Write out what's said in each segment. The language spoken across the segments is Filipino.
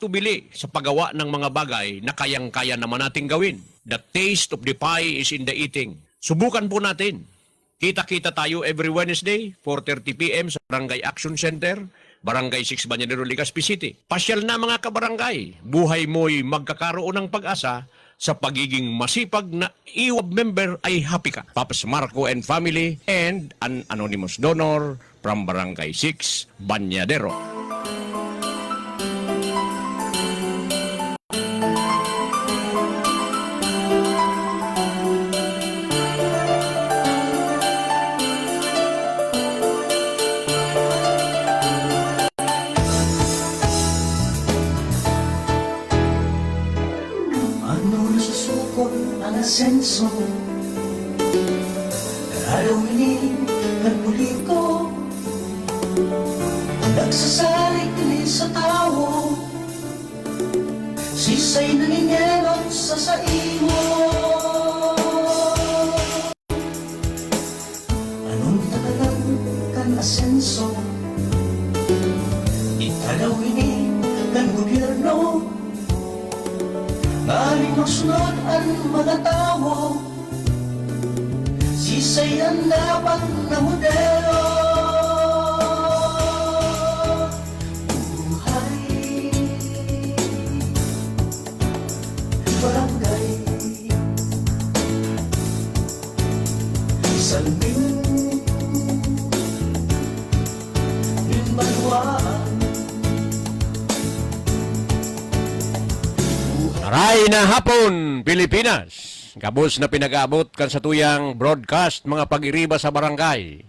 tubili sa paggawa ng mga bagay na kayang-kaya naman nating gawin. The taste of the pie is in the eating. Subukan po natin. Kita-kita tayo every Wednesday, 4:30 p.m. sa Barangay Action Center, Barangay 6 Banyanero, Legazpi City. Pasyal na mga kabarangay. Buhay mo'y magkakaroon ng pag-asa sa pagiging masipag na IWAB member ay happy ka. Paps Marco and family and an anonymous donor from Barangay 6 Banyadero. Asenso Harawinin ng puliko Nagsasalig ni sa tao Sisay nangingelot sa saiwo Anong tagalan kan asenso Italawinin ng gobyerno Maling magsunod ang mga tao Sisay ang dapat na modelo Buhay Barangay Salming Limbanwaan Aray na hapon, Pilipinas. Kabus na pinag-aabot kan sa tuyang broadcast mga pag-iriba sa barangay.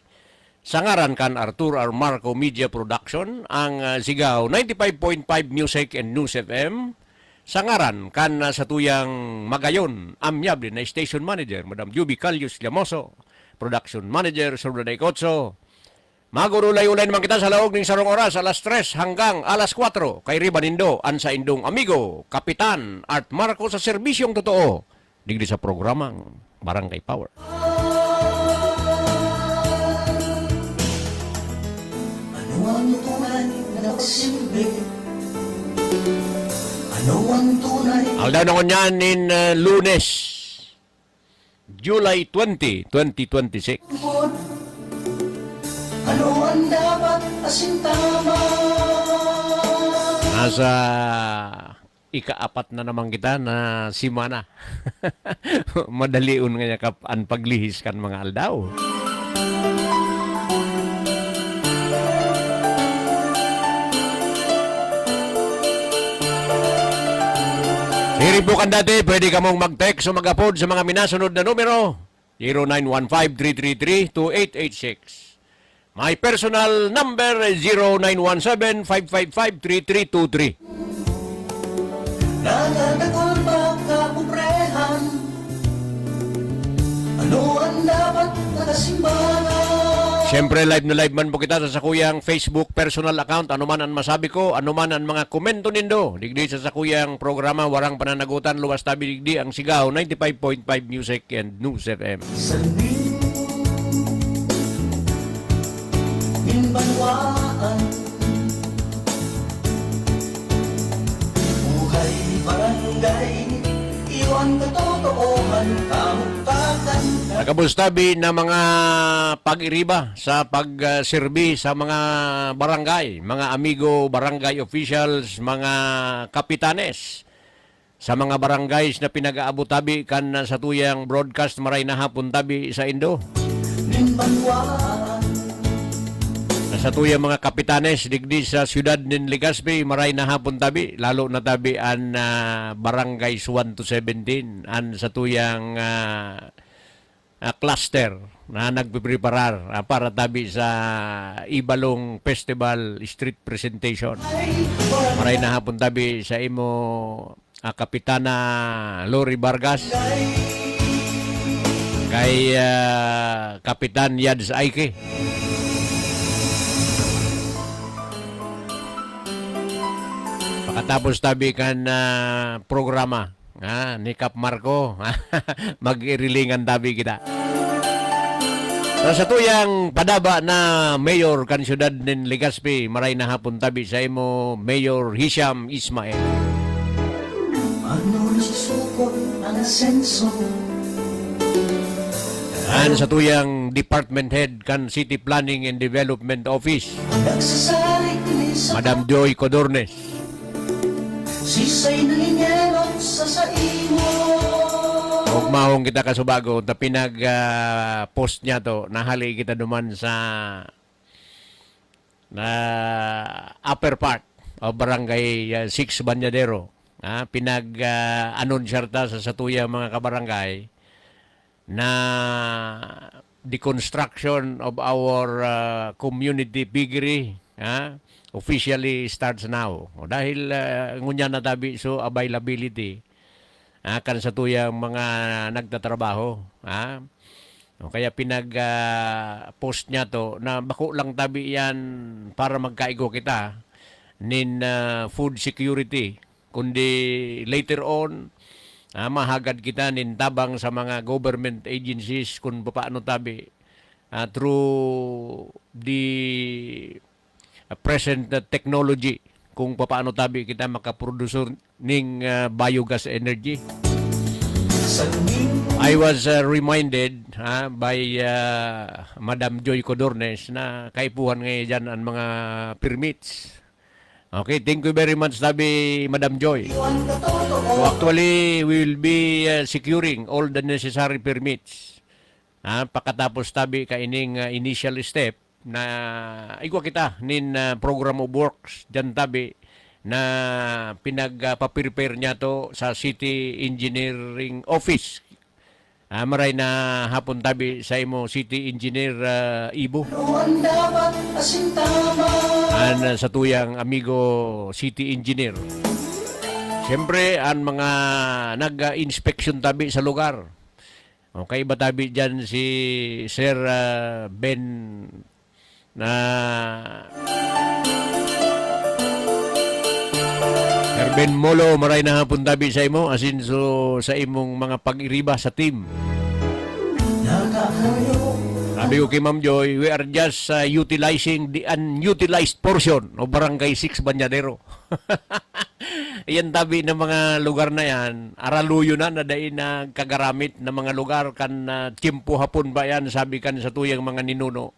Sa ngaran kan Arthur R. Marco Media Production, ang Sigaw 95.5 Music and News FM. Sa ngaran kan sa tuyang Magayon, amyable na Station Manager, Madam Juby Calius Llamoso, Production Manager, Sir Roday Cotso. Magurulay-ulay naman kita sa laog ng sarong oras, alas 3 hanggang alas 4. Kay Ribanindo, an sa indong amigo, Kapitan Art Marco sa serbisyong totoo. Digdi sa programang Barangay Power. Ano ang tunay na nagsilbi? Ano ang tunay? Aldaw na ko niyan in Lunes, July 20, 2026. Ano ang dapat asintama? Nasa ika-4 na naman kita na simana. Madaliun nga niya ang paglihis kan mga aldaw. Siri po kan dati, pwede ka mong mag-text o mag-upload sa mga minasunod na numero 0915-333-2886. My personal number is 0917-555-3323. Nagdadagol ba kapubrehan? Ano ang dapat nakasimbahan? Siyempre, live na live man po kita sa sakuyang Facebook personal account. Ano man ang masabi ko, ano man ang mga komento nindo. Digdi sa sakuyang programa, warang pananagutan, luwas tabi digdi ang Sigaw 95.5 Music and News FM. Salming Limbanwaan Buhay barangay Iwan katotohan Kamuktakan Nakabustabi na mga pag-iriba sa pag-serbi sa mga barangay, mga amigo barangay officials, mga kapitanes sa mga barangays na pinag-aabot tabi kan sa tuyang broadcast maray na hapon tabi sa Indo. Limbanwaan Sa tuyang mga kapitanes digdi sa siyudad ng Legazpi maray na hapon tabi, lalo na tabi an barangays 1 to 17 an sa tuyang cluster na nagpipreparar para tabi sa Ibalong Festival Street Presentation. Maray na hapon tabi sa imo Kapitana Lori Vargas kay Kapitan Yads Aike. Pakatapos tabi kan programa ni Kap Marco, mag-irilingan tabi kita. Sa tuyang padaba na Mayor kan siyudad nin Legazpi, maray na hapon tabi sa imo Mayor Hisham Ismail. Ano nasusukot ang asenso? An sa tuyang Department Head kan City Planning and Development Office, Nagsasalig ni sa Madam Joy Codornes. sisay nangingelot sa saimo. Ugmahong kita kasubago ta pinag post niya to, nahali kita duman sa na upper part o barangay 6 Banyadero. Pinag anunsyer ta sa satuya mga kabarangay na the construction of our community piggery officially starts now. O dahil ngunya na tabi so availability kan sa tuyang mga nagtatrabaho. O kaya pinag post niya to na bako lang tabi yan para magkaigo kita nin food security, kundi later on mahagad kita nin tabang sa mga government agencies kung paano tabi through the present technology kung paano tabi kita makaproduce ning biogas energy. Sa ning I was reminded by Madam Joy Codornes na kaipuhan ngayon dyan ang mga permits. Okay, thank you very much tabi Madam Joy. iwan ka So totoo. actually, we will be securing all the necessary permits. Pagkatapos tabi ka ining initial step na igwa kita nin program of works dyan tabi na pinagpaprepare niya to sa City Engineering Office. Maray na hapon tabi sa imo City Engineer Ibo. Ang dapat asintama. Sa tuyang amigo City Engineer. Siyempre, ang mga nag-inspection tabi sa lugar. Okay, ba tabi dyan si Sir Ben na Sir Ben Molo, maray na hapon tabi sa imo, asin so sa imong mga pag-iriba sa team. Nakakayo. Sabi ko kay Ma'am Joy, we are just utilizing the unutilized portion of Barangay 6 Banyadero. Yan tabi ng mga lugar na yan, araluyo na dahil na kagaramit ng mga lugar kan tiyempo hapon ba yan, sabi kan sa tuyang mga ninuno,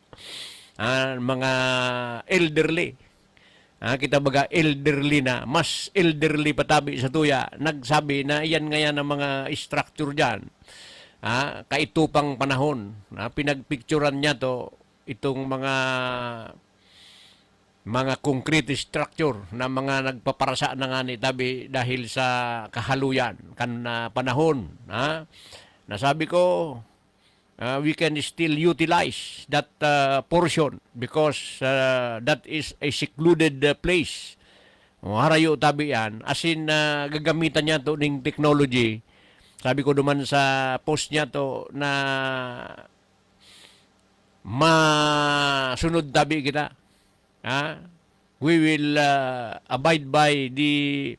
mga elderly. Kita baga elderly na, mas elderly patabi sa tuya, nagsabi na yan ngayon ang mga structure dyan. Kaitupang panahon, pinagpicturan niya to itong mga concrete structure na mga nagpaparasa na nga ni tabi dahil sa kahaluyan kan panahon. Nasabi ko, we can still utilize that portion because that is a secluded place. Harayo tabi yan, as in gagamitan niya to ng technology. Sabi ko duman sa post niya to na masunod tabi kita. We will abide by the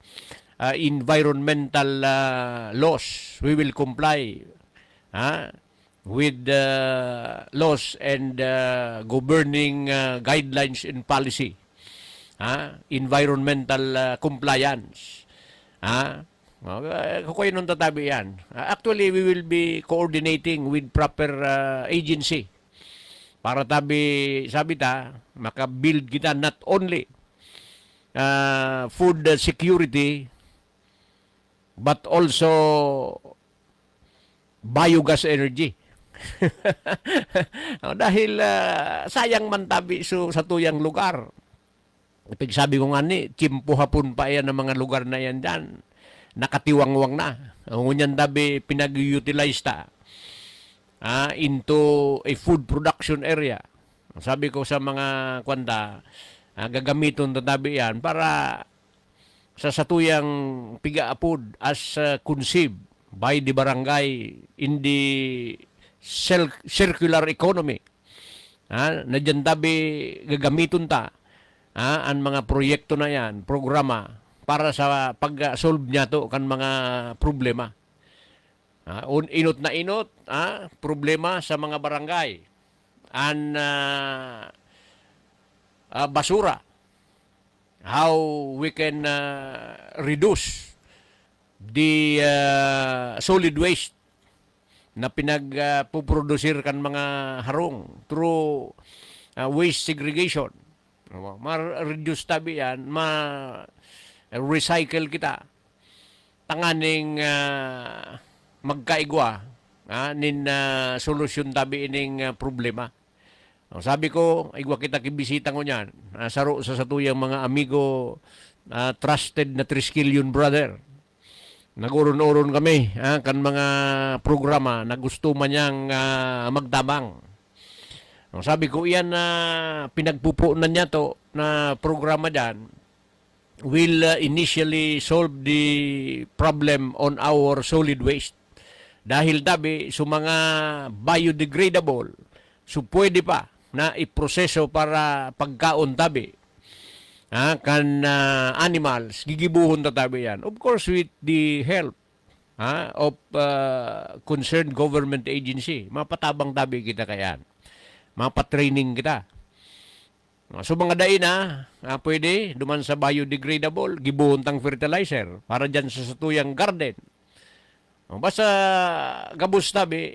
environmental laws. We will comply with the laws and governing guidelines and policy. Environmental compliance. Kukuha nun tatabi yan. Actually, we will be coordinating with proper agency para tabi, sabi ta, makabuild kita not only food security but also biogas energy. Dahil sayang man tabi sa tuyang lugar. Sabi ko nga ni, tiyempo hapon pa yan ng mga lugar na yan dyan. Nakatiwangwang na. Ngunyan tabi pinag-utilize ta into a food production area. Sabi ko sa mga kwanta, gagamiton tatabi yan para sa satuyang piga-apod as conceived by the barangay in the circular economy. Na dyan tabi gagamiton ta ang mga proyekto na yan, programa, para sa pag-solve niya to kan mga problema. Inot na inot, problema sa mga barangay. and basura. How we can reduce the solid waste na pinagpuprodusir kan mga harong through waste segregation. Ma-reduce tabi yan, ma-recycle kita. Tanganing magkaigwa nin solusyon tabi ining problema. Sabi ko, igwa kita kibisita ko niyan. Saro sa satuyang mga amigo, trusted na Triskelion brother. Nag-uron-uron kami kan mga programa na gusto man niyang magtabang. Sabi ko, iyan na pinagpupunan niya to na programa dyan will initially solve the problem on our solid waste. Dahil tabi, sa mga biodegradable, so pwede pa na iproseso para pagkaon tabi. Kan animals, gigibuhon ta tabi yan. Of course, with the help of concerned government agency. Mapatabang tabi kita kayan. Mapatraining kita. So mga dain pwede, duman sa biodegradable, gibuhon tang fertilizer para dyan sa satuyang garden. Basta gabus tabi,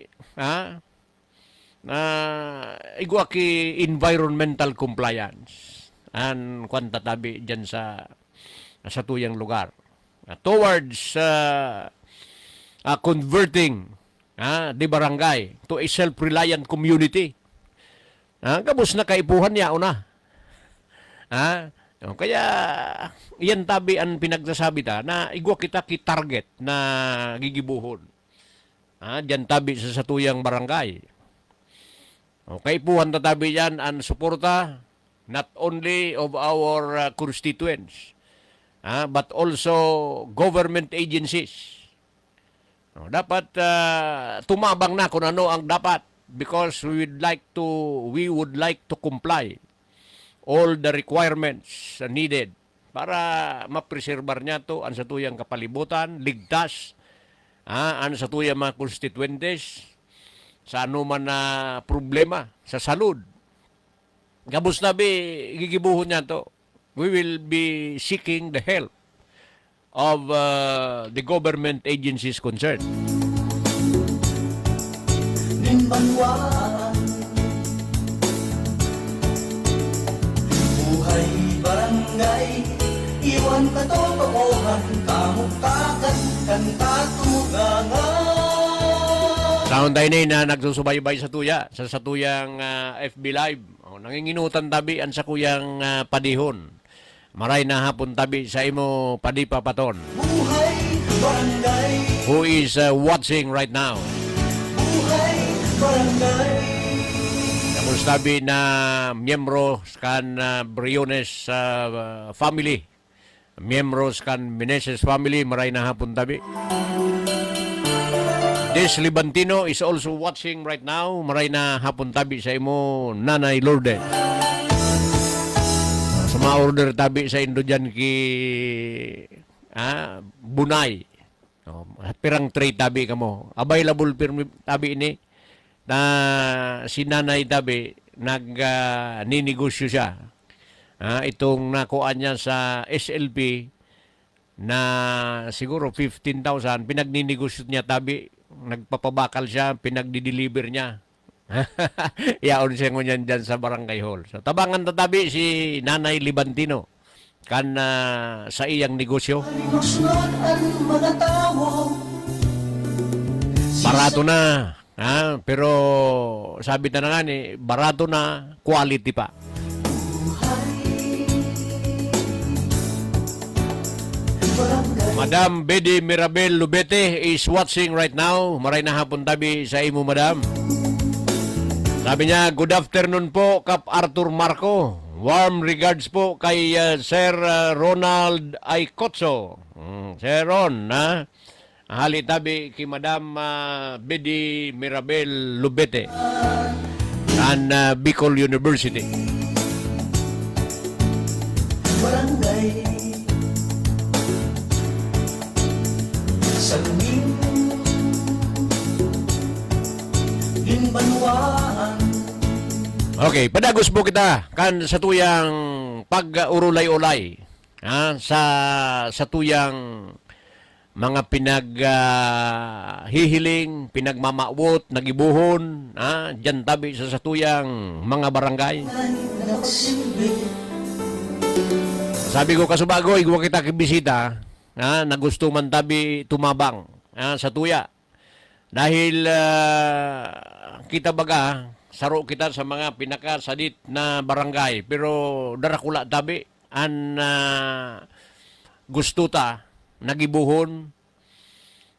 igwa ki environmental compliance and kwanta tabi dyan sa tuyang lugar towards converting the barangay to a self-reliant community. Gabos na kaipuhan niya una. Kaya iyan tabi ang pinagsasabi ta na igwa kita ki target na gigibuhon dyan tabi sa satuyang barangay. Kaipuhan tatabi yan ang suporta not only of our constituents but also government agencies. Dapat tumabang na kung ano ang dapat because we would like to comply all the requirements needed para mapreserbar niya to ang satuyang kapalibutan, ligtas ang satuyang mga constituentes sa anuman na problema sa salud. Gabos na gigibuhon niya to. We will be seeking the help of the government agencies concerned. Nimbanwaan, buhay barangay, iwan katotohan, kamuktakan, kantatugangan. Taon tayo na nagsusubaybay sa tuya, sa satuyang FB Live. Nanginginutan tabi ang sa kuyang padihon. Maray na hapon tabi sa imo padipapaton. Buhay barangay, Who is watching right now. buhay barangay. Tapos tabi na miyembro kan Briones family. Miyembros kan Meneses family. Maray na hapon tabi. Des Libantino is also watching right now. Maray na hapon tabi sa imo Nanay Lourdes. Sa mga order tabi sa Indo dyan ki Bunay. Pirang tray tabi ka mo. Available tabi ini na si Nanay tabi ninegosyo siya. Itong nakuha niya sa SLP na siguro 15,000 pinagninegosyo niya tabi. Nagpapabakal siya, pinagdi-deliver niya. Yaon siya ngunyan dyan sa barangay hall. So, tabangan tatabi si Nanay Libantino kan sa iyang negosyo. Lusunod ang mga tao, Barato na. Pero sabi na nga ni, barato na, quality pa. barangay. Madam Bedi Mirabel Lubete is watching right now. Maray na hapon tabi sa imo, madam. Sabi niya, good afternoon po, Kap Arthur Marco. Warm regards po kay Sir Ronald Aicotso. Sir Ron, hali tabi kay Madam Bedi Mirabel Lubete and Bicol University. Barangay, Salming, Limbanwaan, Okay, padagos po kita kan sa tuyang pag-urulay-ulay sa tuyang mga hihiling, pinagmamawot, nagibuhon, dyan tabi sa tuyang mga barangay. Ay nagsilbi. Sabi ko kasubago, igwa kita kibisita na gusto man tabi tumabang sa tuya. Dahil kita baga, saro kita sa mga pinakasadit na barangay. Pero darakula tabi, gusto ta, nagibuhon,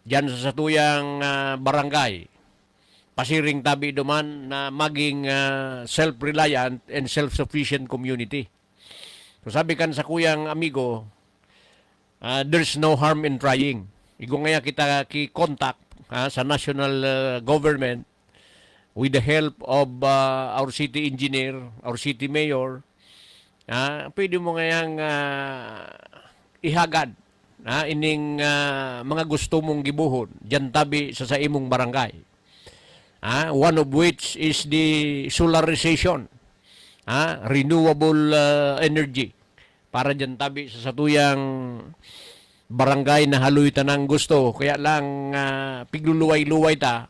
dyan sa tuyang barangay. Pasiring tabi duman na maging self-reliant and self-sufficient community. So sabi kan sa kuyang amigo, there's no harm in trying. Igo ngaya kita ki-contact sa national government with the help of our city engineer, our city mayor. Pwede mo ngayang ihagad ining mga gusto mong gibuhon dyan tabi sa imong barangay. One of which is the solarization, renewable energy, para dyan tabi sa tuyang barangay na haluy tanang gusto. Kaya lang pigluluway-luway ta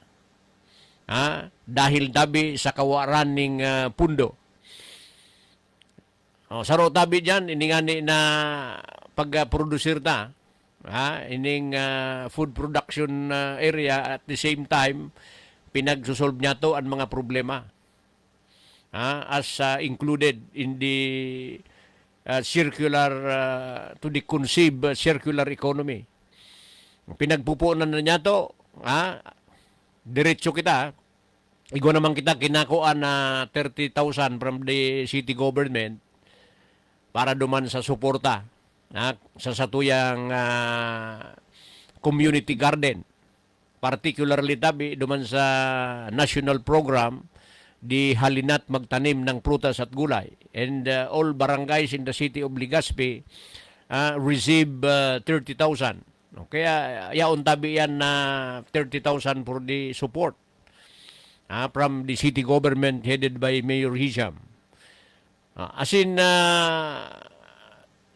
dahil tabi sa kawaran ning pundo. Saro tabi dyan, iningani na pag-producer ta, ining food production area, at the same time pinagsusolve niya to ang mga problema as included in the to the conceived circular economy. Pinagpupunan na niya to, diretso kita, igo naman kita kinakuan na 30,000 from the city government para duman sa suporta sa satuyang community garden. Particularly tabi duman sa national program di Halinat Magtanim ng Prutas at Gulay. And all barangays in the city of Legazpi receive 30,000. Kaya yaon tabi yan na 30,000 for the support from the city government headed by Mayor Hisham. As in,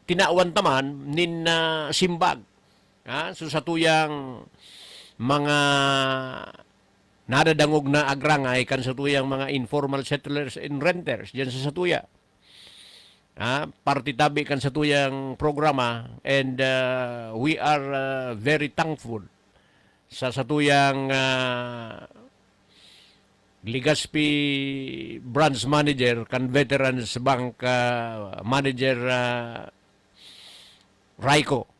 tinawan taman nin simbag. So sa tuyang mga nadadangog na agrangay kan sa tuyang mga informal settlers and renters dyan sa Satuya. Parti tabi kan sa tuyang programa, and we are very thankful sa satuyang Legazpi branch manager kan Veterans Bank manager Raiko.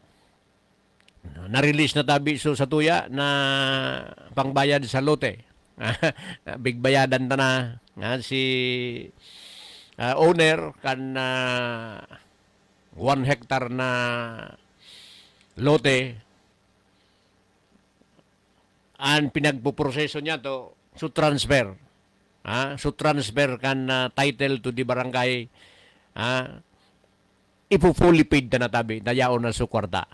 Na-release na tabi so sa tuya na pangbayad sa lote. Bigbayadan ta na si owner kan 1 hectare na lote, an pinagpuproseso niya to so transfer. So transfer kan title to the barangay. Ipo-fully paid na tabi, dayaon na sa kwarta.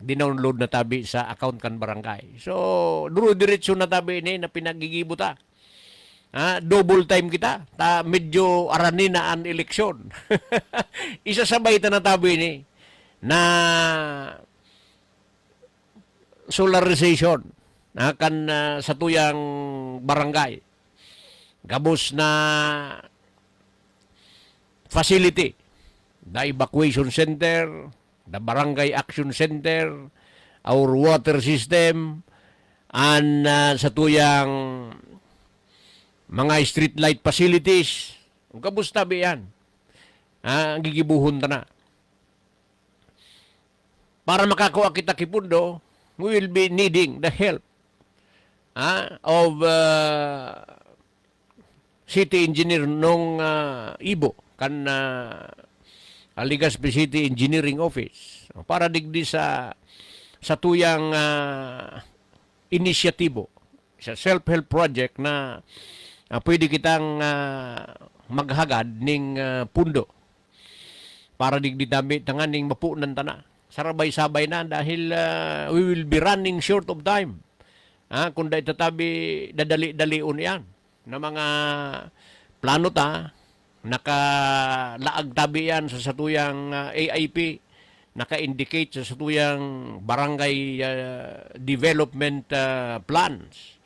Dinownload na tabi sa account kan barangay. So, duro diretso na tabi ni na pinagigibo ta. Double time kita. Medyo arani na ang eleksyon. Isasabay ta na tabi ni na solarization kan sa tuyang barangay. Gabos na facility. The evacuation center, the barangay action center, our water system, and sa tuyang mga street light facilities. Kabus tabi yan. Ang gigibuhon ta na. Para makakuha kita kipundo, we will be needing the help of city engineer nung Ibo, kan Legazpi City Engineering Office, para digdi sa tuyang inisyatibo, sa self-help project na pwede kitang maghagad ning pundo para digdi dami tanganing mapunan tana. Sarabay-sabay na dahil we will be running short of time. Kung da itatabi dadali-dalion yan na mga plano ta nakalaag tabi yan sa satuyang AIP, naka-indicate sa satuyang barangay development plans.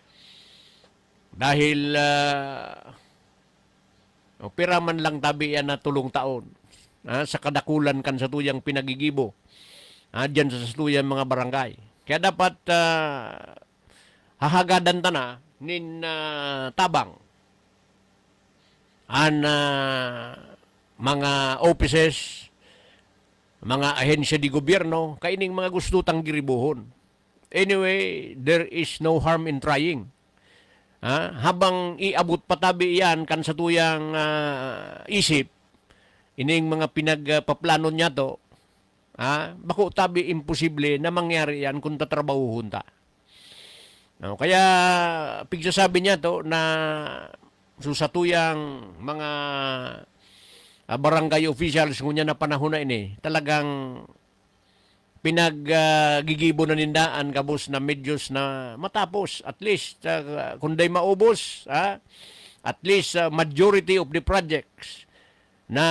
Dahil pira man lang tabi yan na tulong taon sa kadakulan kan sa tuyang pinagigibo dyan sa tuyang mga barangay. Kaya dapat hahagadan ta na nin tabang an mga offices, mga ahensya di gobyerno, kaining mga gusto tang giribuhon. Anyway, there is no harm in trying. Habang iabot patabi yan kan sa tuyang isip, ining mga pinagpaplano niya to, bako tabi imposible na mangyari yan kung tatrabahuhon ta. Kaya pigsasabi niya to na susatuyang mga barangay officials ngunya na panahon na ini, talagang pinaggigibo na nindaan kabos na medyos na matapos at least kunday maubos, at least majority of the projects na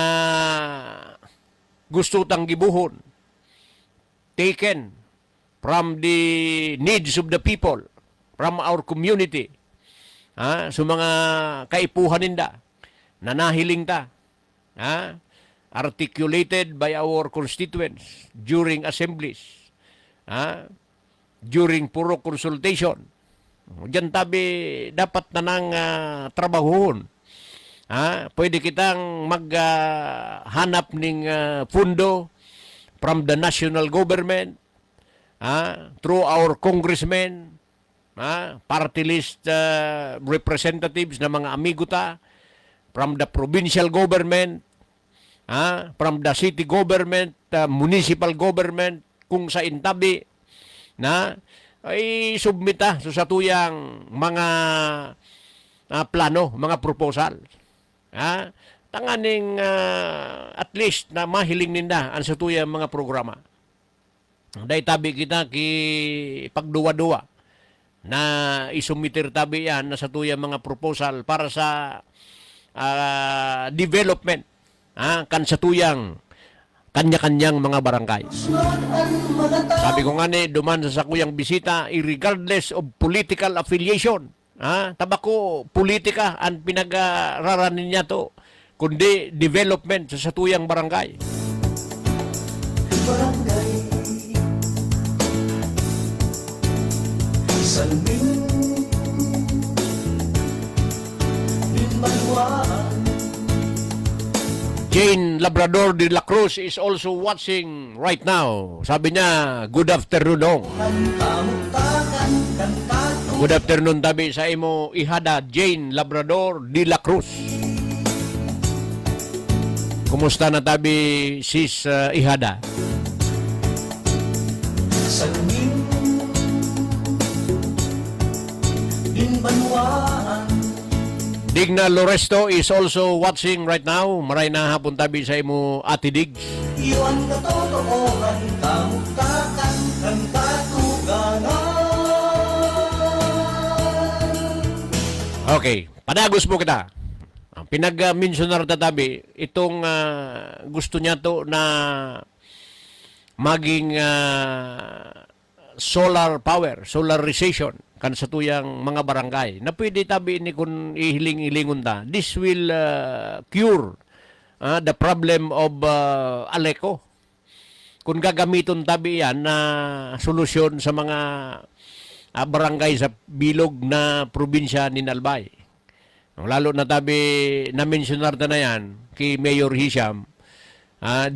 gusto tang gibuhon taken from the needs of the people, from our community, so mga kaipuhan ninda na nahiling ta, articulated by our constituents during assemblies, during puro consultation. Diyan tabi dapat na nang trabahoon. Pwede kitang maghanap ng pundo from the national government, through our congressmen, party list representatives na mga amigo ta, from the provincial government, from the city government, municipal government, kung sa intabi na ay submita sa tuyang mga plano, mga proposal. Tanganing at least na mahiling ninda ang sa tuyang mga programa. Dahil tabi kita ki pagduwa-duwa na isumitir tabi yan na sa tuyang mga proposal para sa development kan sa tuyang kanya-kanyang mga barangay. Sabi ko nga ni, duman sa kuyang bisita, regardless of political affiliation. Tabako, politika ang pinag-raranin niya to, kundi development sa tuyang barangay. Barangay Salming Minmaluan. Jane Labrador de la Cruz is also watching right now. Sabi niya, good afternoon, Dong. Good afternoon tabi sa imo ihada, Jane Labrador de la Cruz. Kumusta na tabi sis ihada? Salming Minmaluan. Digna Loresto is also watching right now. Maray na hapon tabi sa imo Ate Dig. Iwan katotoohan, kamuktakan, ang katuganan. Okay, padagos mo kita. Pinag-mentionar tatabi, itong gusto niya to na maging solar power, solarization kan sa tuyang mga barangay na pwede tabi ni kung ihiling-ilingon ta. This will cure the problem of Aleco. Kung gagamiton tabi yan na solusyon sa mga barangay sa bilog na probinsya ni Albay. Lalo na tabi na-mentionar na yan kay Mayor Hisham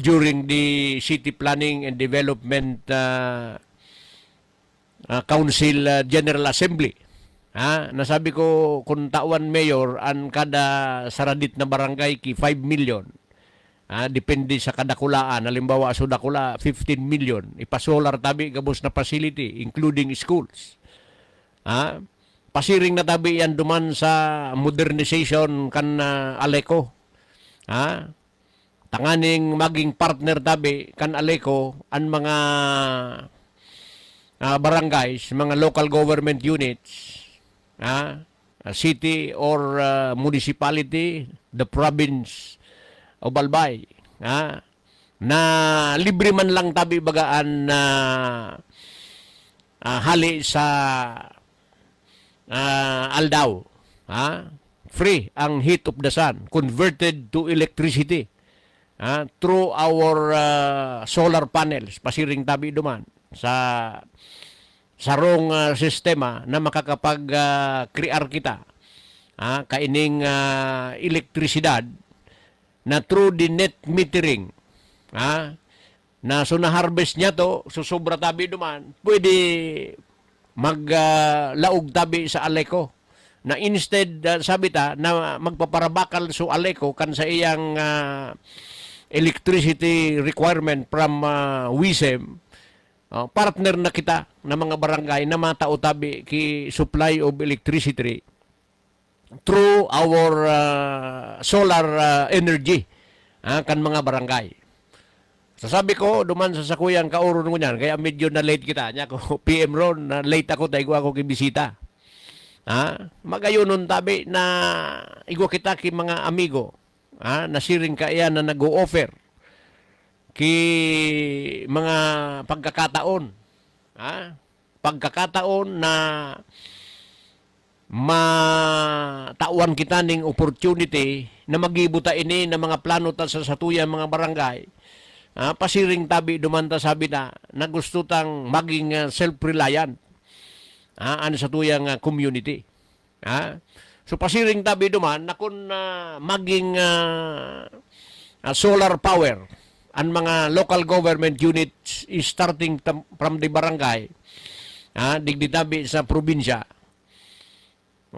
during the City Planning and Development Council General Assembly. Nasabi ko kung tawan mayor ang kada saradit na barangay ki 5 million. Depende sa kadakulaan. Halimbawa sa dakula 15 million. Ipasolar tabi gabos na facility including schools. Pasiring na tabi yan duman sa modernization kan Aleco. Tanganing maging partner tabi kan Aleco ang mga barangays, mga local government units, city or municipality, the province o balbay, na libre man lang tabi bagaan na hali sa aldaw. Free ang heat of the sun, converted to electricity through our solar panels, pasiring tabi duman sa sarong sistema na makakapag-create kita kaining elektrisidad na through the net metering na so na-harvest niya to, susubra tabi duman, pwede maglaog tabi sa Aleco na instead sabi ta na magpaparabakal so Aleco kan sa iyang electricity requirement from WISEM, partner na kita na mga barangay na matao tabi ki supply of electricity through our solar energy kan mga barangay. Sasabi ko, duman sa sakuyang kauron ko niyan, kaya medyo na late kita. Nya ko, PM ron, na late ako, tayo ako kibisita. Magayon tabi na igwa kita ki mga amigo, nasiring ka iyan na nag-o-offer ki mga pagkakataon. Pagkakataon na matawan kita ning opportunity na magibuta ini na mga plano ta sa satuyan mga barangay. Pasiring tabi dumanta sabi na gusto tang maging self-reliant ano sa tuyang community. So pasiring tabi duman na kung maging solar power ang mga local government units is starting from the barangay, digdi tabi sa probinsya.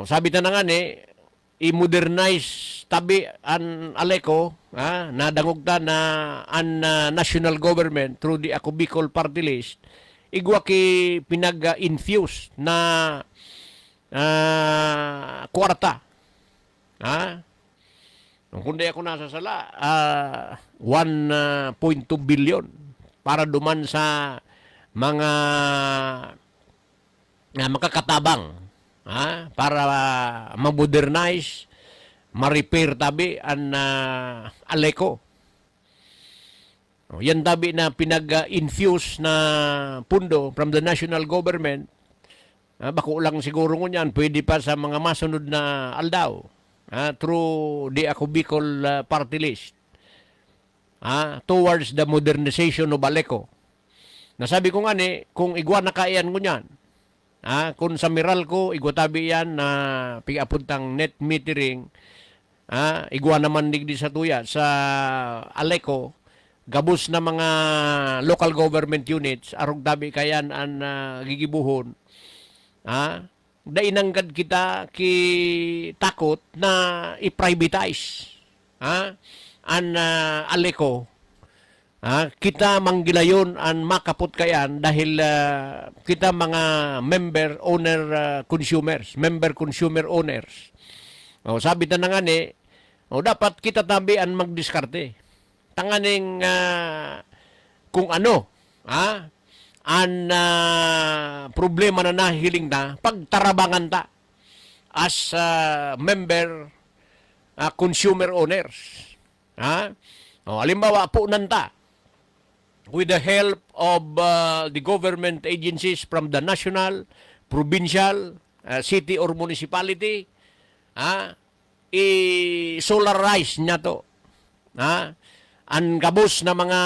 Sabi ta na nga i-modernize tabi an Aleco, nadangog ta na an national government through the Ako Bicol Party List, igwa ki pinag-infuse na kwarta. Nung kundi ako nasa sala, 1.2 billion para duman sa mga makakatabang, para ma-modernize, ma-repair tabi ang Aleco. Yan tabi na pinag-infuse na pundo from the national government. Bako lang siguro ngunyan, pwede pa sa mga masunod na aldaw through the Ako Bicol Party List towards the modernization of Aleco. Nasabi ko nga kung igwa na kaiyan ngunyan, kung sa Meralco, igwa tabi yan na pigapuntang net metering, igwa naman digdi sa tuya sa Aleco, gabos na mga local government units, arog tabi kayan ang gigibuhon, dainanggad kita ki takot na i-privatize ang Aleco. Kita manggilayon ang makapot kayan dahil kita mga member owner consumers, member consumer owners. Sabi ta na nga dapat kita tabi ang magdiskarte. Tanganing kung ano, ang problema na nahiling na pagtarabangan ta as member consumer owners. Halimbawa po nanta, with the help of the government agencies from the national, provincial, city or municipality, i-solarize niya to. Ang gabos na mga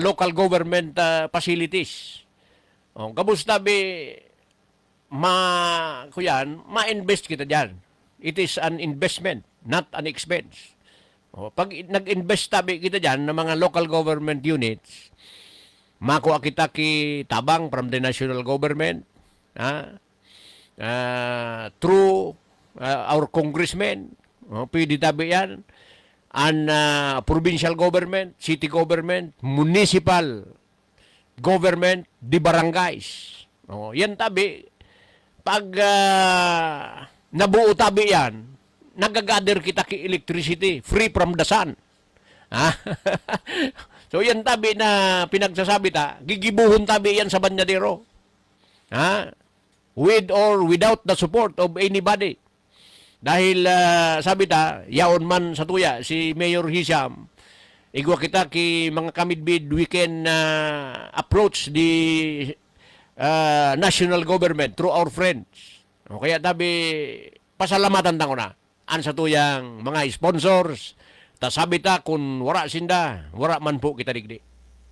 local government facilities. Gabos tabi, ma-invest kita dyan. It is an investment, not an expense. Pag nag-invest tabi kita dyan ng mga local government units, makuha kita ki tabang from the national government, through our congressmen, pwede tabi yan, and provincial government, city government, municipal government, di barangays. Yan tabi, pag nabuo tabi yan, nagagather kita ki electricity free from the sun. So yan tabi na pinagsasabi ta, gigibuhon tabi yan sa banyadero. With or without the support of anybody. Dahil sabi ta, yaon man sa tuya, si Mayor Hisham, igwa kita ki mga kamidbid weekend approach the national government through our friends. O kaya tabi, pasalamatan tango na. An sa tuyang mga sponsors, ta sabi ta kung wara sinda, wara man po kita digdi.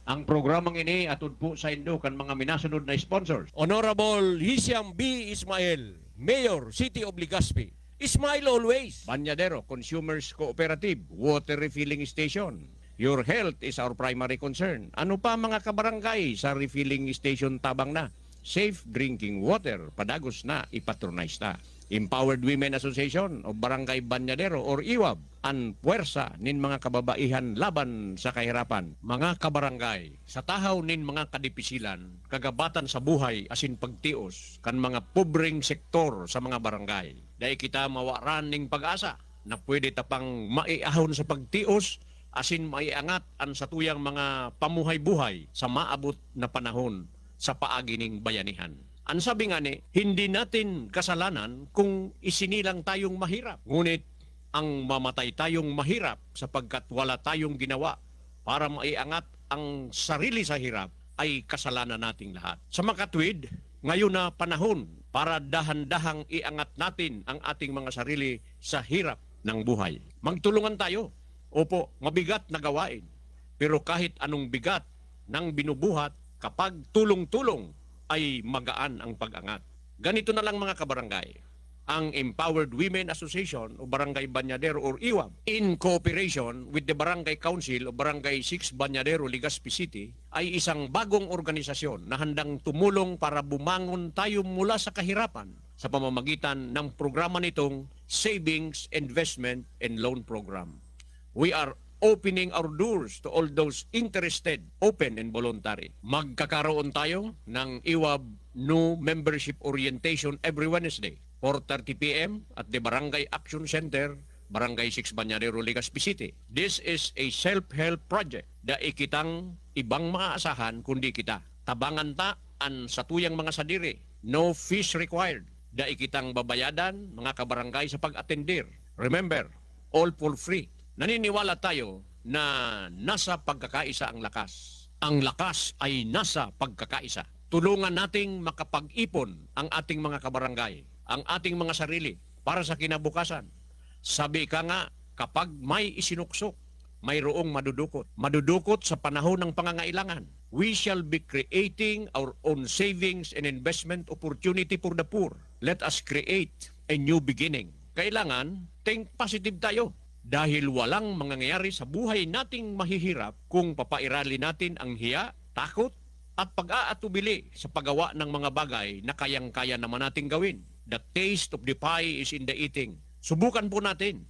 Ang programang ini atod po sa Indo kan mga minasunod na sponsors. Honorable Hisham B. Ismail, Mayor, City of Legazpi. Smile always. Banyadero Consumers Cooperative Water Refilling Station. Your health is our primary concern. Ano pa mga kabarangay sa refilling station tabang na? Safe drinking water, padagos na, ipatronize na. Empowered Women Association of Barangay Banyadero or IWAB, ang puwersa nin mga kababaihan laban sa kahirapan. Mga kabarangay, sa tahaw nin mga kadipisilan, kagabatan sa buhay asin pagtios, kan mga pobreng sektor sa mga barangay. Dahil kita mawaran ning pag-asa na pwede tapang maiahon sa pagtios, asin maiangat ang satuyang mga pamuhay-buhay sa maabot na panahon sa paagi ning bayanihan. Ang sabi nga ni, hindi natin kasalanan kung isinilang tayong mahirap. Ngunit ang mamatay tayong mahirap sapagkat wala tayong ginawa para maiangat ang sarili sa hirap ay kasalanan nating lahat. Sa makatwid, ngayon na panahon para dahan-dahang iangat natin ang ating mga sarili sa hirap ng buhay. Magtulungan tayo. Opo, mabigat na gawain. Pero kahit anong bigat ng binubuhat, kapag tulong-tulong, ay magaan ang pag-angat. Ganito na lang mga kabarangay. Ang Empowered Women Association o Barangay Banyadero or IWAB in cooperation with the Barangay Council o Barangay 6 Banyadero, Legazpi City ay isang bagong organisasyon na handang tumulong para bumangon tayo mula sa kahirapan sa pamamagitan ng programa nitong Savings, Investment and Loan Program. We are opening our doors to all those interested, open and voluntary. Magkakaroon tayo ng IWAB new membership orientation every Wednesday, 4:30 p.m. at the Barangay Action Center, Barangay 6 Banyadero, Legazpi City. This is a self-help project da ikitang ibang maaasahan kundi kita. Tabangan ta an satuyang mga sadiri. No fees required. Da ikitang babayadan mga kabarangay sa pag-atendir. Remember, all for free. Naniniwala tayo na nasa pagkakaisa ang lakas. Ang lakas ay nasa pagkakaisa. Tulungan nating makapag-ipon ang ating mga kabarangay, ang ating mga sarili para sa kinabukasan. Sabi ka nga, kapag may isinuksok, mayroong madudukot. Madudukot sa panahon ng pangangailangan. We shall be creating our own savings and investment opportunity for the poor. Let us create a new beginning. Kailangan, think positive tayo. Dahil walang mangyayari sa buhay nating mahihirap kung papairali natin ang hiya, takot, at pag-aatubili sa paggawa ng mga bagay na kayang-kaya naman nating gawin. The taste of the pie is in the eating. Subukan po natin.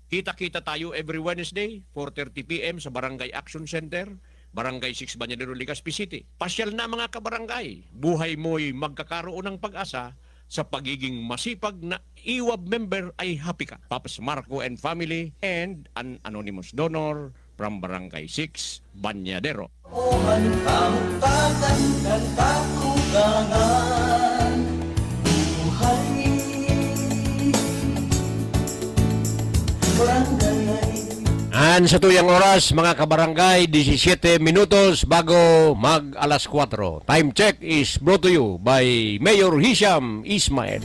Kita-kita tayo every Wednesday, 4:30 p.m. sa Barangay Action Center, Barangay 6 Banyadero, Legazpi City. Pasyal na mga kabarangay. Buhay mo'y magkakaroon ng pag-asa sa pagiging masipag na IWAB member ay happy ka. Paps Marco and family and an anonymous donor from Barangay 6, Banyadero. Ohan, kamutakan, kan katugangan. Buhay, barangay. And sa tuyang oras, mga kabarangay, 17 minutos bago mag alas 4. Time check is brought to you by Mayor Hisham Ismail.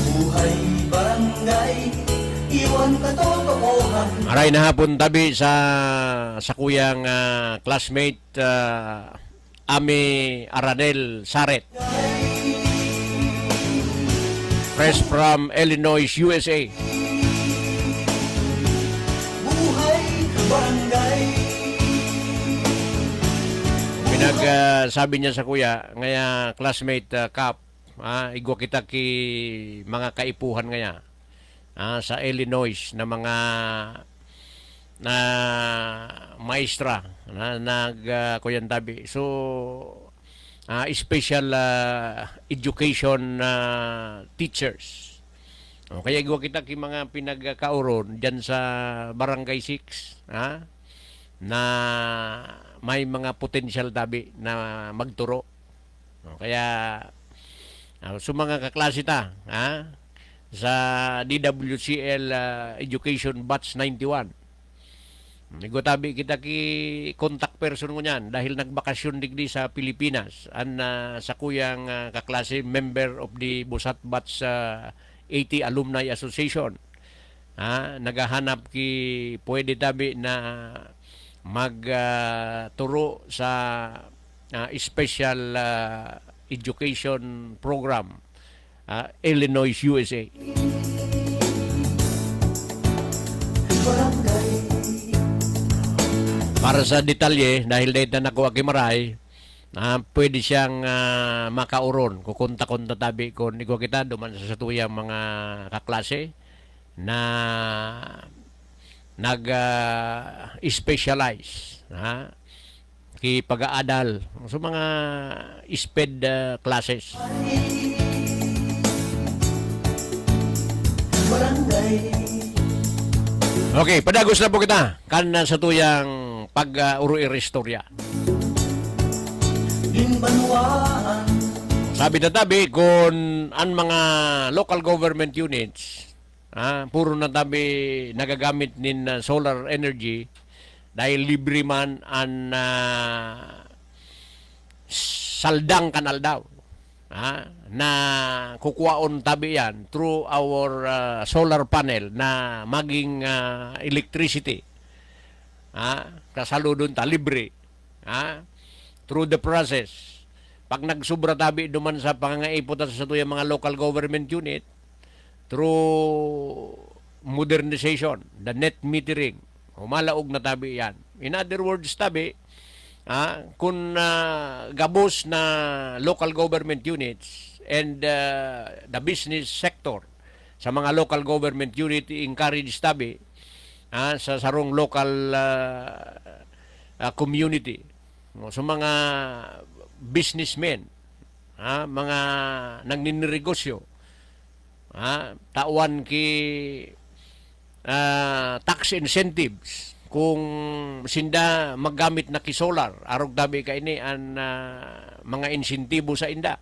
Buhay, barangay, iwan katotohanan. Aray na hapon tabi sa kuyang classmate Ami Aranel Saret. Fresh from Illinois, USA. Buhay, barangay. Pinagsabi niya sa kuya, ngaya classmate Kap, igwa kita ki mga kaipuhan ngaya sa Illinois na mga na maestra na kuyan tabi. So, special education teachers. O, kaya igwa kita ki mga pinagkauron dyan sa Barangay 6, na may mga potential tabi na magturo. O, kaya So mga kaklase ta, sa DWCL Education Batch 91. Migo tabi kita ki contact person ko niyan dahil nagbakasyon digdi sa Pilipinas an sa kuyang kaklase member of the Busat Batch 80 Alumni Association. Nagahanap ki pwede tabi na magturo sa special education program Illinois, USA. Barangay, Para sa detalye, dahil dahil na nakuha kimaray, pwede siyang makauron. Kukunta-kunta tabi kung ikaw kita duman sa satuyang mga kaklase na nag-specialize ki pag-aadal sa mga SPED classes. barangay, Okay, padagos na po kita kan sa tuyang pag-uri istorya. Dimbanwaan, Sabi na tabi kung ang mga local government units puro na tabi nagagamit nin solar energy dahil libre man ang saldang kanal daw. Na kukuhaon tabi yan through our solar panel na maging electricity. Kasalo doon ta, libre. Through the process. Pag nagsubra tabi duman sa pangangaiputan sa tuyang mga local government unit, through modernization, the net metering, humalaog na tabi yan. In other words, tabi, kung gabos na local government units and the business sector sa mga local government unit encourage tabi sa sarong local community, sa mga businessmen, mga nagninegosyo, tawan ki tax incentives kung sinda maggamit na kisolar arog dabi ka ini an mga insentibo sa inda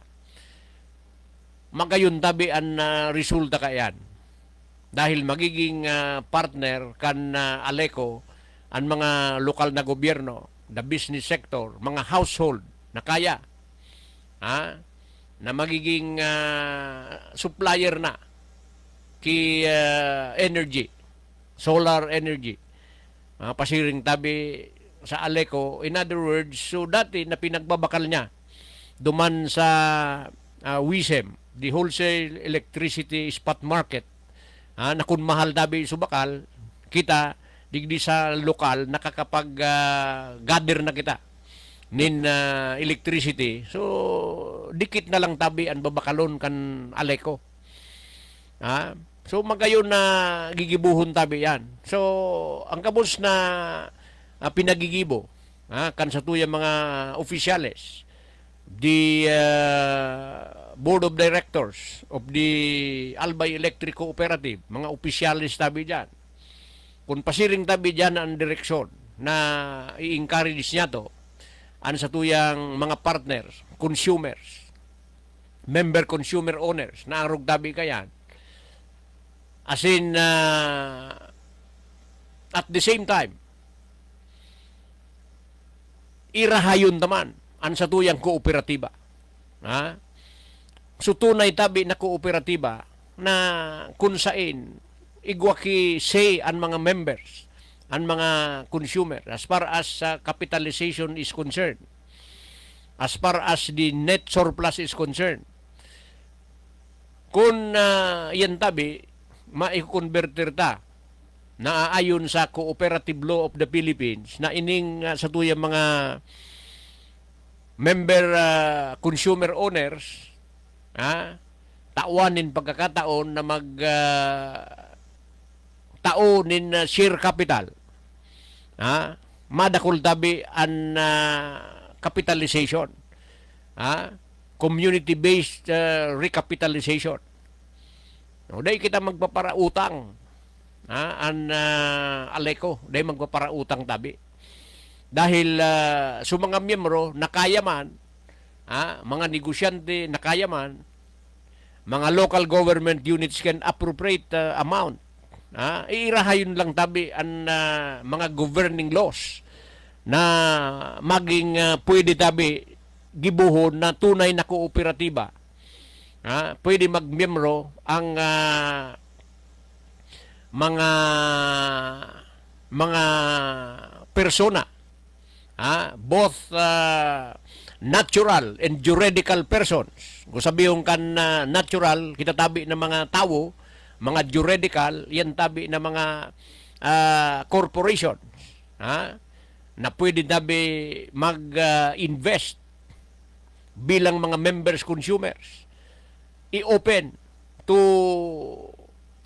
magayon tabi an resulta kayan dahil magiging partner kan Aleco ang mga lokal na gobyerno, the business sector, mga household na kaya na magiging supplier na ki energy, solar energy. Pasiring tabi sa Aleco. In other words, so dati na pinagbabakal niya duman sa WISEM, the Wholesale Electricity Spot Market, na kung mahal tabi subakal, kita digdi sa lokal nakakapag-gather na kita nin electricity. So dikit na lang tabi ang babakalon kan Aleco. So magayon na gigibuhon tabi yan. So ang kabos na pinagigibo kan sa tuyang mga opisyales, the board of directors of the Albay Electric Cooperative, mga opisyalis tabi dyan, kung pasiring tabi dyan ang direksyon na i-encourage niya to an sa tuyang mga partners, consumers, member consumer owners na arog tabi kayan. As in, at the same time, irahayon naman ang sa tuyang kooperatiba. So tunay tabi na kooperatiba na kung saan igwaki say ang mga members, ang mga consumer, as far as capitalization is concerned, as far as the net surplus is concerned. Kung yan tabi, maikonverter ta na ayon sa Cooperative Law of the Philippines na ining sa tuyang mga member consumer owners tawanin pagkakataon na mag taonin share capital madakol tabi an capitalization community based recapitalization. No, dahil kita magpaparautang an Aleco, dahil magpaparautang tabi. Dahil sa mga miyembro, nakayaman, mga negosyante, nakayaman, mga local government units can appropriate amount. Iirahayon lang tabi ang mga governing laws na maging pwede tabi gibuhon na tunay na kooperatiba. Pwede magmiyembro ang mga persona, both natural and juridical persons. Kung sabihin kan natural, kita tabi ng mga tao, mga juridical, yan tabi ng mga corporation, na pwede tabi mag-invest bilang mga members consumers. I-open to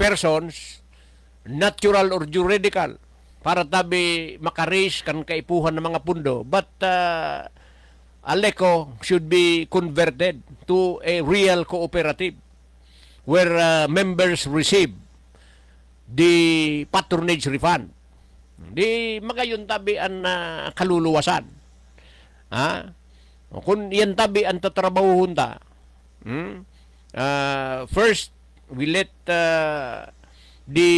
persons, natural or juridical, para tabi makaris kan kaipuhan ng mga pundo. But Aleco should be converted to a real cooperative where members receive the patronage refund. Di magayon tabi ang kaluluwasan. Kung yan tabi ang tatrabahuhon ta, first, we let the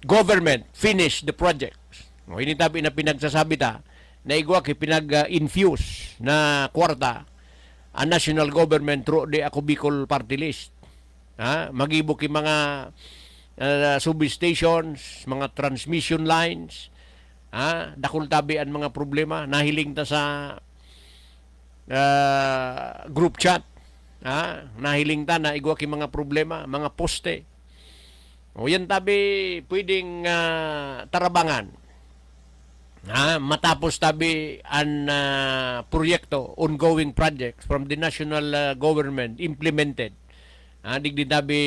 government finish the projects. Hindi tabi na pinagsasabi ta na igwa pinag-infuse na kwarta ang national government through the Ako Bicol Party List. Magibo ki mga substations, mga transmission lines, dakul tabi ang mga problema, nahiling ta sa group chat, nahiling ta na igwa ki mga problema, mga poste. O yan tabi pwedeng tarabangan. Matapos tabi ang proyekto, ongoing projects from the national government implemented. Digdi tabi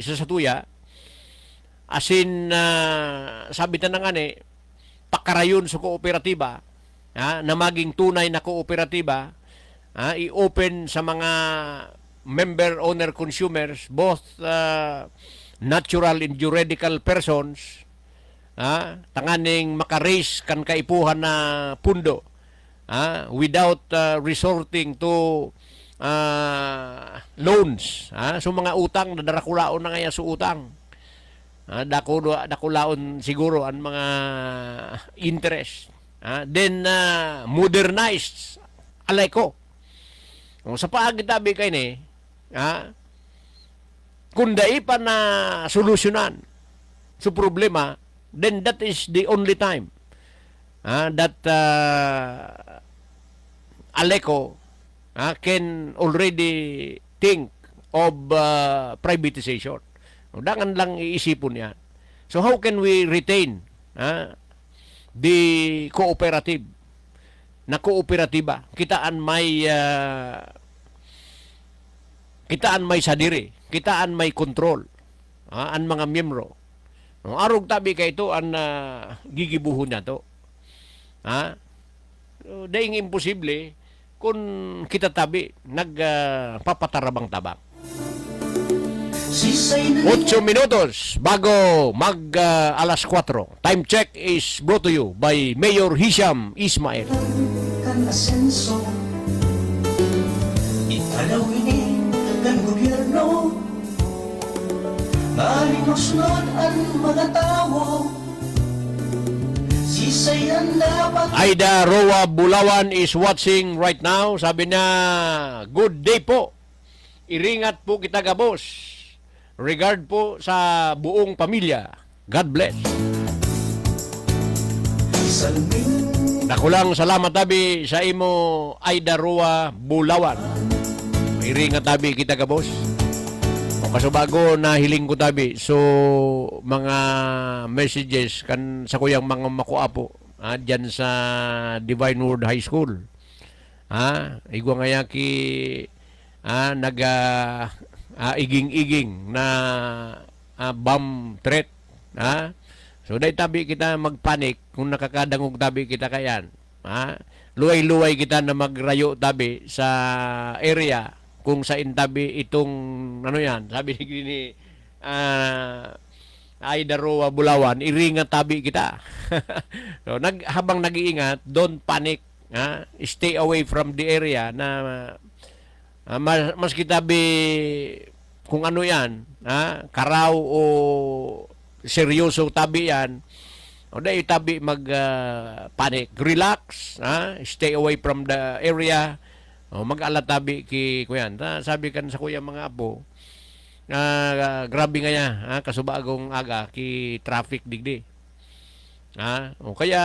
sa satuya, asin sabi ta na nga pakarayon sa kooperatiba, na maging tunay na kooperatiba, i-open sa mga member owner consumers, both natural and juridical persons, tanganing makaraise kan kaipuhan na pundo, without resorting to loans, so mga utang na darakulaon na ngaya sa utang, dakulaon siguro ang mga interest, then modernized Aleco. Sa paagitabi kay ni, kung dai pa na solusyonan sa problema, then that is the only time that Aleco can already think of privatization. Dangan lang iisipon yan. So how can we retain the cooperative na kooperatiba? Kitaan may sadiri, kitaan may control ang mga miyembro. Arog tabi kay ito ang gigibuhon na to. Daing imposible kung kita tabi nagpapatarabang tabang. 8 minutos bago mag alas 4. Time check is brought to you by Mayor Hisham Ismail. Kan asenso italaw ini kan gobyerno malinusnod ang mga tao sisay ang dapat. Aida Roa Bulawan is watching right now. Sabi na, good day po. Iringat po kita gabos. Regard po sa buong pamilya. God bless. Nakulang salamat tabi sa imo Aida Roa Bulawan. Iringat tabi kita gabos. O kasubago na hiling ko tabi. So mga messages kan sa kuyang mga makuapo dyan sa Divine Word High School. Igwa ngaya ki iging-iging na bomb threat. So dahil tabi kita magpanik kung nakakadangog tabi kita kayan. Luway-luway kita na magrayo tabi sa area kung saan tabi itong ano yan, sabi ni Aida Roa Bulawan, iringat tabi kita. So habang nag-iingat, don't panic, stay away from the area na Mas kita kung ano yan, karaw o seryoso tabi yan, o dahil tabi panic, relax, stay away from the area, o mag-ala tabi ki kuyan. Sabi kan sa kuya mga apo, grabe nga niya, kasubagong aga ki traffic digdi. O kaya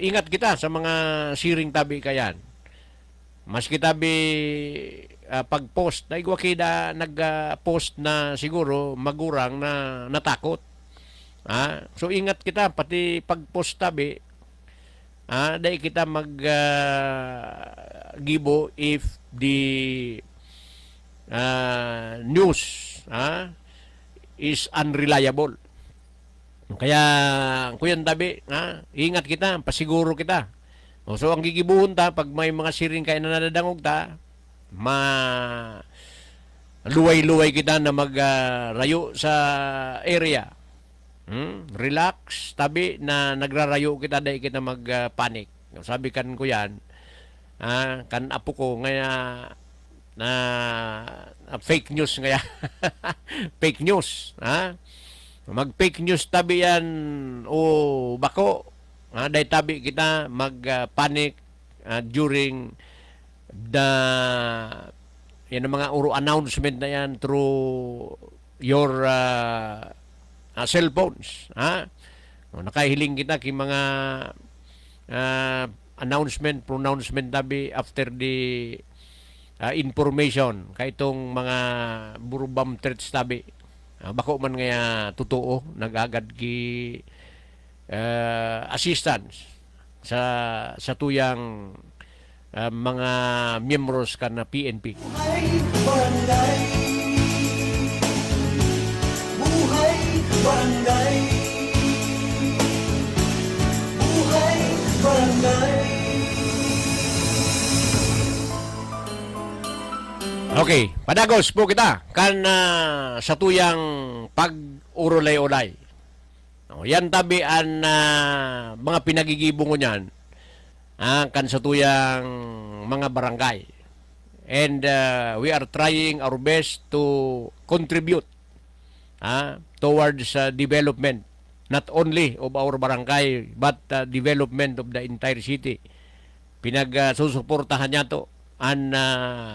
ingat kita sa mga siring tabi kayan. Mas kita pag-post, na igwa kita nag-post na siguro magurang na natakot. So ingat kita pati pag-post tabi, dahil kita gibo if the news is unreliable. Kaya kuyan tabi, ingat kita, pasiguro kita. So ang gigibuhon ta pag may mga siring kay na nadadangog ta, luway-luway kita na magrayo sa area. Relax, tabi na nagrarayo kita dahil kita magpanik. Sabi kan ko yan, kan apo ko ngaya na fake news ngaya. Fake news, mag-fake news tabi yan o bako. Dahil tabi kita magpanik during the yan ang mga announcement na yan through your cellphones. Nakahiling kita kay mga pronouncement tabi after the information kay itong mga burubam threats tabi. Bako man nga totoo, nagagad ki assistance sa tuyang mga miyembros ka na PNP. Buhay barangay, buhay barangay, buhay barangay. Okay, padagos po kita kan sa tuyang pag-urolay-ulay. Yan tabi ang mga pinagigibong ko niyan kan sa tuyang mga barangay. And we are trying our best to contribute towards development not only of our barangay but development of the entire city. Pinagsusuportahan niya to ang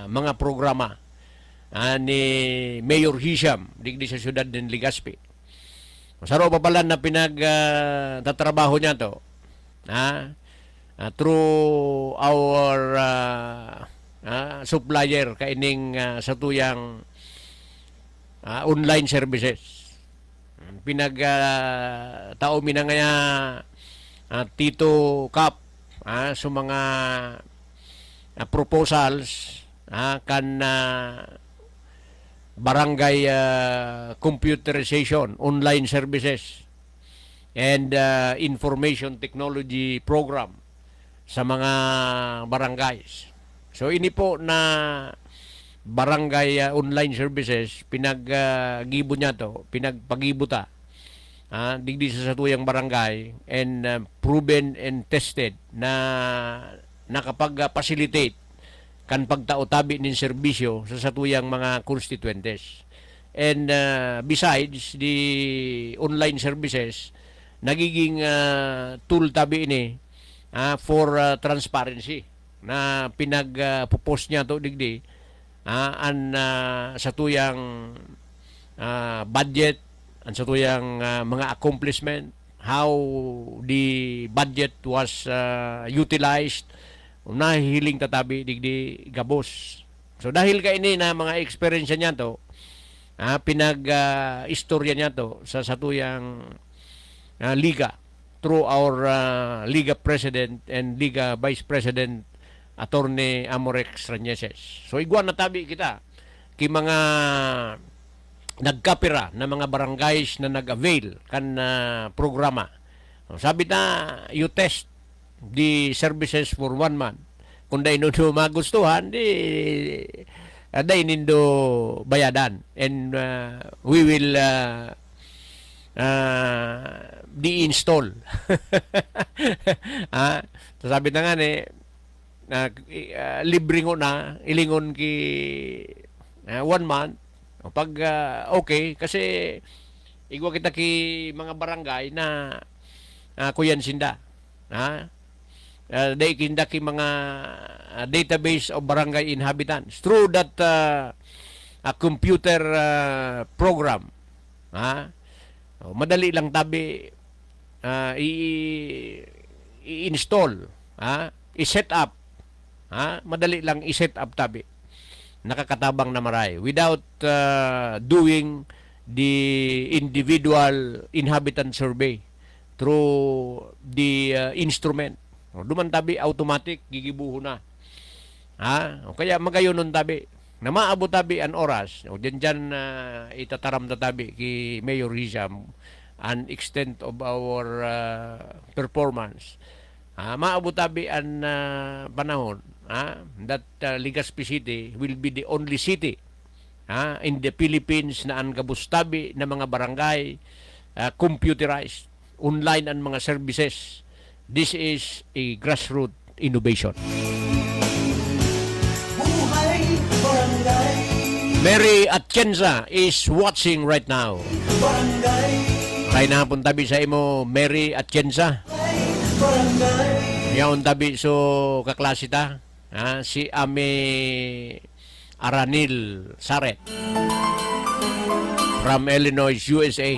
mga programa ni Mayor Hisham digdi sa siyudad ng Legazpi. Masaro pa pala na tatrabaho niya to through our supplier kaining sa tuyang online services. Tao minangaya Tito Cap sa mga proposals kan barangay computerization, online services, and information technology program sa mga barangays. So ini po na barangay online services, pinaggibo niya to, pinagpagibo ta digdi sa tuyang barangay and proven and tested na nakapag-facilitate kan pagtaotabi nin serbisyo sa satuyang mga constituentes. And besides the online services, nagiging tool tabi ini for transparency na pinag-post niya to digdi sa tuyang budget, ang sa tuyang mga accomplishment, how the budget was utilized, nahihiling tatabi digdi gabos. So dahil kaini na mga experience niya to, pinag-istorya niya to sa satuyang liga through our liga president and liga vice president Attorney Amorex Rañeses. So iguan na tabi kita kay mga nagkapira na mga barangays na nag-avail kan programa. Sabi na, you test the services for 1 month. Kung dahil nyo magustuhan, dahil nindo bayadan. And we will de-install. Sabi na nga libre ngo na ilingon ki 1 month pag okay kasi igwa kita ki mga barangay na kuyan sinda day kinda ki mga database of barangay inhabitants through that a computer program madali lang tabi i-install i-set up madali lang i-set up tabi nakakatabang na maray without doing the individual inhabitant survey through the instrument duman tabi automatic gigibuho na o kaya magayon nun tabi na maabot tabi an oras o dyan itataram na tabi ki Mayor Rizam an extent of our performance maabot tabi an panahon that Legazpi City will be the only city in the Philippines na ang kabustabi na mga barangay computerized online ang mga services. This is a grassroots innovation. Buhay barangay, Mary Atienza is watching right now. barangay, Kaya nahapon tabi sa imo Mary Atienza. barangay, Yaon tabi so kaklasita si Ame Aranil Saret from Illinois, USA.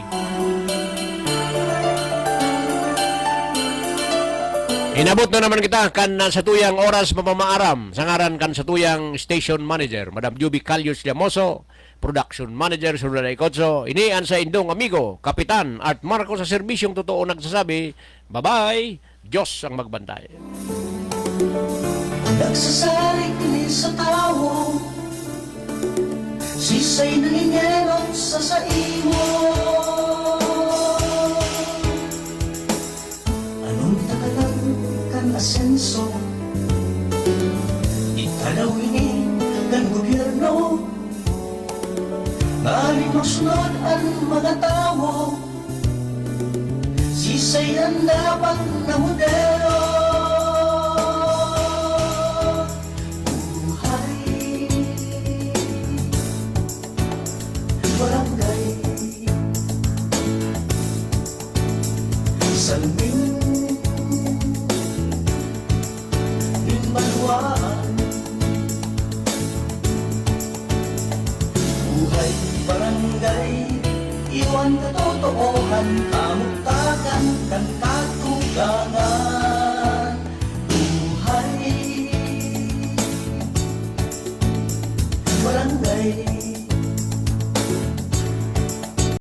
Inabot na naman kita kan sa tuyang oras mapamaaram sa ngaran kan sa tuyang station manager Madam Juby Calius Llamoso, production manager Surday Kotso, inian sa indong amigo Kapitan Art Marco sa serbisyong totoo nagsasabi bye-bye, Diyos ang magbantay. nagsasalig ni sa tao, sisay ng inyero sa saimo. Anong takalang kan asenso, itanawin ng gobyerno, ngaling magsunod ang mga tao, sisay ang dapat na modelo. Barangay, salmin, Minmaluan, buhay barangay, iwan katotohanan.